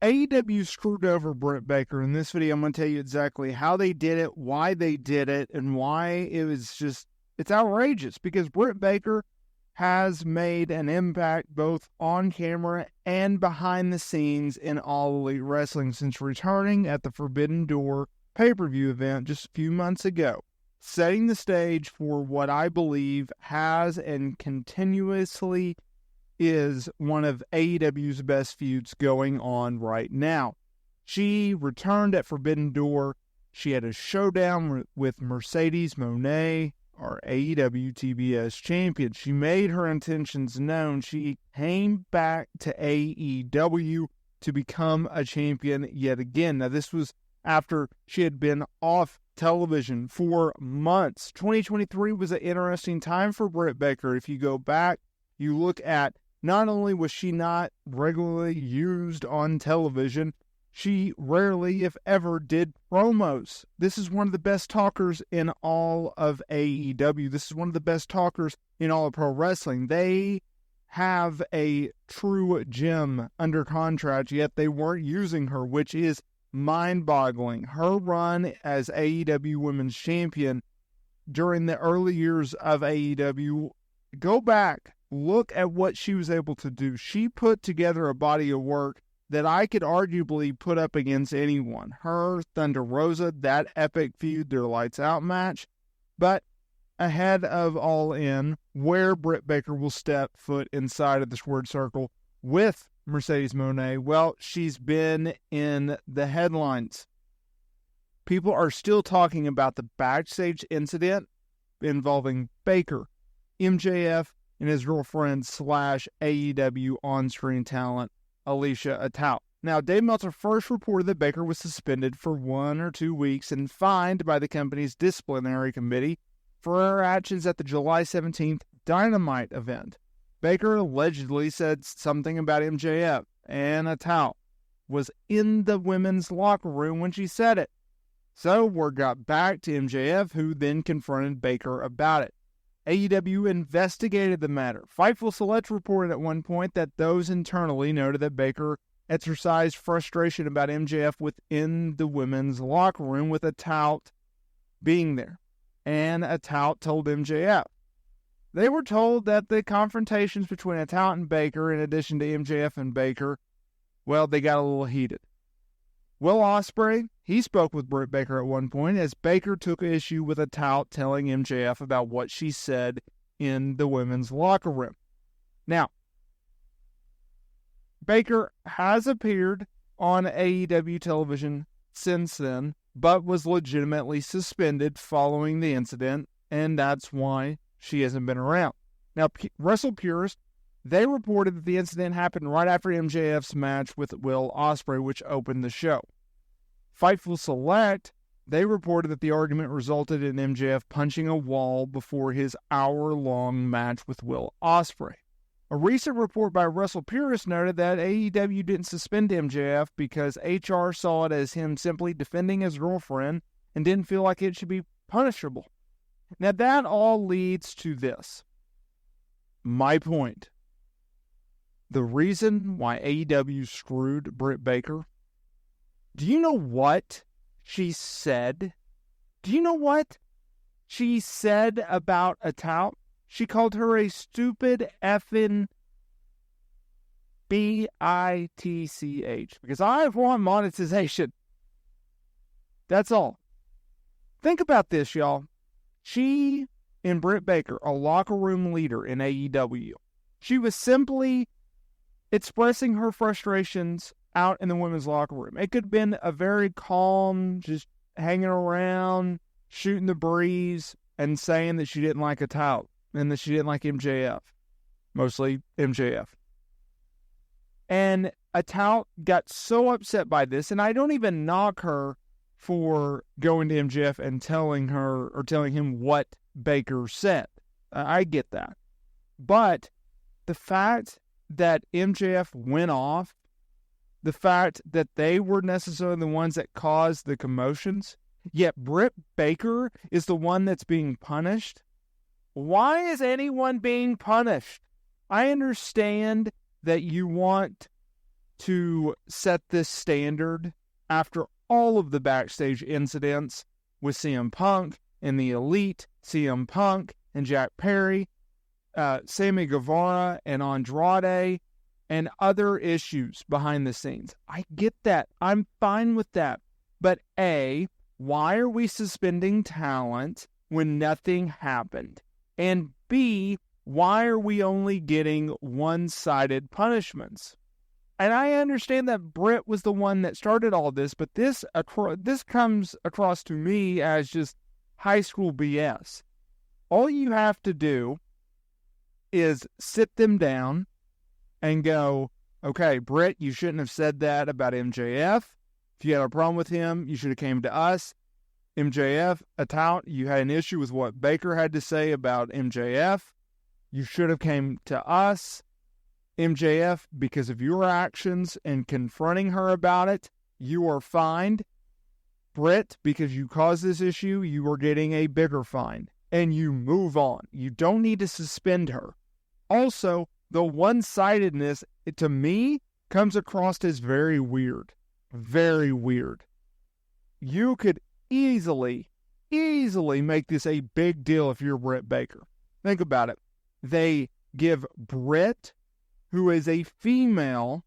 AEW screwed over Britt Baker. In this video, I'm going to tell you exactly how they did it, why they did it, and why it was just, it's outrageous because Britt Baker has made an impact both on camera and behind the scenes in All Elite Wrestling since returning at the Forbidden Door pay-per-view event just a few months ago, setting the stage for what I believe has and continuously is one of AEW's best feuds going on right now. She returned at Forbidden Door. She had a showdown with Mercedes Moné, our AEW TBS champion. She made her intentions known. She came back to AEW to become a champion yet again. Now, this was after she had been off television for months. 2023 was an interesting time for Britt Baker. If you go back, you look at not only was she not regularly used on television, she rarely, if ever, did promos. This is one of the best talkers in all of AEW. This is one of the best talkers in all of pro wrestling. They have a true gem under contract, yet they weren't using her, which is mind-boggling. Her run as AEW Women's Champion during the early years of AEW, go back, look at what she was able to do. She put together a body of work that I could arguably put up against anyone. Her, Thunder Rosa, that epic feud, their Lights Out match. But ahead of All In, where Britt Baker will step foot inside of this word circle with Mercedes Moné, well, she's been in the headlines. People are still talking about the backstage incident involving Baker, MJF, and his girlfriend / AEW on-screen talent, Alicia Atout. Now, Dave Meltzer first reported that Baker was suspended for 1 or 2 weeks and fined by the company's disciplinary committee for her actions at the July 17th Dynamite event. Baker allegedly said something about MJF, and Atout was in the women's locker room when she said it. So word got back to MJF, who then confronted Baker about it. AEW investigated the matter. Fightful Select reported at one point that those internally noted that Baker exercised frustration about MJF within the women's locker room with Atout being there. And Atout told MJF. They were told that the confrontations between Atout and Baker, in addition to MJF and Baker, well, they got a little heated. Will Ospreay, he spoke with Britt Baker at one point as Baker took issue with Atout telling MJF about what she said in the women's locker room. Now, Baker has appeared on AEW television since then, but was legitimately suspended following the incident, and that's why she hasn't been around. Now, Wrestle Purist, they reported that the incident happened right after MJF's match with Will Ospreay, which opened the show. Fightful Select, they reported that the argument resulted in MJF punching a wall before his hour-long match with Will Ospreay. A recent report by Wrestle Purist noted that AEW didn't suspend MJF because HR saw it as him simply defending his girlfriend and didn't feel like it should be punishable. Now that all leads to this. My point. The reason why AEW screwed Britt Baker, do you know what she said? Do you know what she said about Atout? She called her a stupid effing bitch because I want monetization. That's all. Think about this, y'all. She and Britt Baker, a locker room leader in AEW, she was simply expressing her frustrations out in the women's locker room. It could have been a very calm, just hanging around, shooting the breeze, and saying that she didn't like Atout and that she didn't like MJF. Mostly MJF. And Atout got so upset by this, and I don't even knock her for going to MJF and telling him what Baker said. I get that. But the fact that MJF went off, the fact that they were necessarily the ones that caused the commotions, yet Britt Baker is the one that's being punished. Why is anyone being punished? I understand that you want to set this standard after all of the backstage incidents with CM Punk and the Elite, CM Punk and Jack Perry, Sammy Guevara and Andrade, and other issues behind the scenes. I get that. I'm fine with that. But A, why are we suspending talent when nothing happened? And B, why are we only getting one-sided punishments? And I understand that Britt was the one that started all this, but this comes across to me as just high school BS. All you have to do is sit them down and go, okay, Britt, you shouldn't have said that about MJF. If you had a problem with him, you should have came to us. MJF, you had an issue with what Baker had to say about MJF. You should have came to us. MJF, because of your actions and confronting her about it, you are fined. Britt, because you caused this issue, you are getting a bigger fine. And you move on. You don't need to suspend her. Also, the one-sidedness, to me, comes across as very weird. Very weird. You could easily make this a big deal if you're Britt Baker. Think about it. They give Britt, who is a female,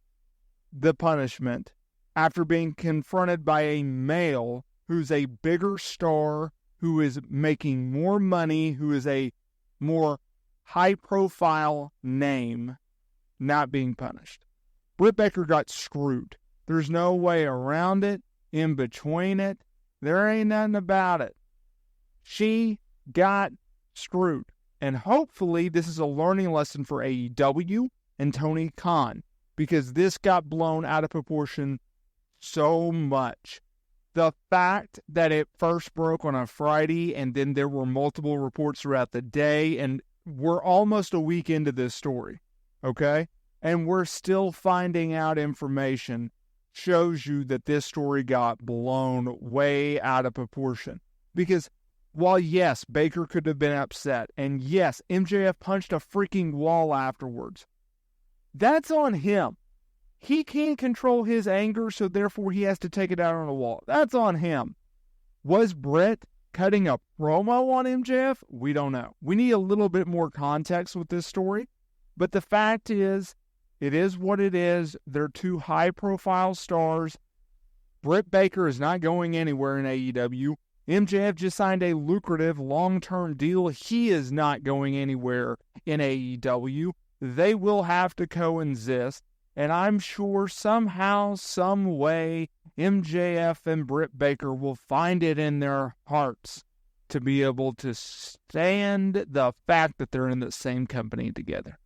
the punishment after being confronted by a male who's a bigger star, who is making more money, who is a more high-profile name, not being punished. Britt Baker got screwed. There's no way around it, in between it. There ain't nothing about it. She got screwed. And hopefully this is a learning lesson for AEW and Tony Khan, because this got blown out of proportion so much. The fact that it first broke on a Friday and then there were multiple reports throughout the day, and we're almost a week into this story, okay? And we're still finding out information, shows you that this story got blown way out of proportion. Because while, yes, Baker could have been upset, and yes, MJF punched a freaking wall afterwards, that's on him. He can't control his anger, so therefore he has to take it out on a wall. That's on him. Was Britt cutting a promo on MJF? We don't know. We need a little bit more context with this story. But the fact is, it is what it is. They're two high-profile stars. Britt Baker is not going anywhere in AEW. MJF just signed a lucrative long-term deal. He is not going anywhere in AEW. They will have to coexist. And I'm sure somehow, some way, MJF and Britt Baker will find it in their hearts to be able to stand the fact that they're in the same company together.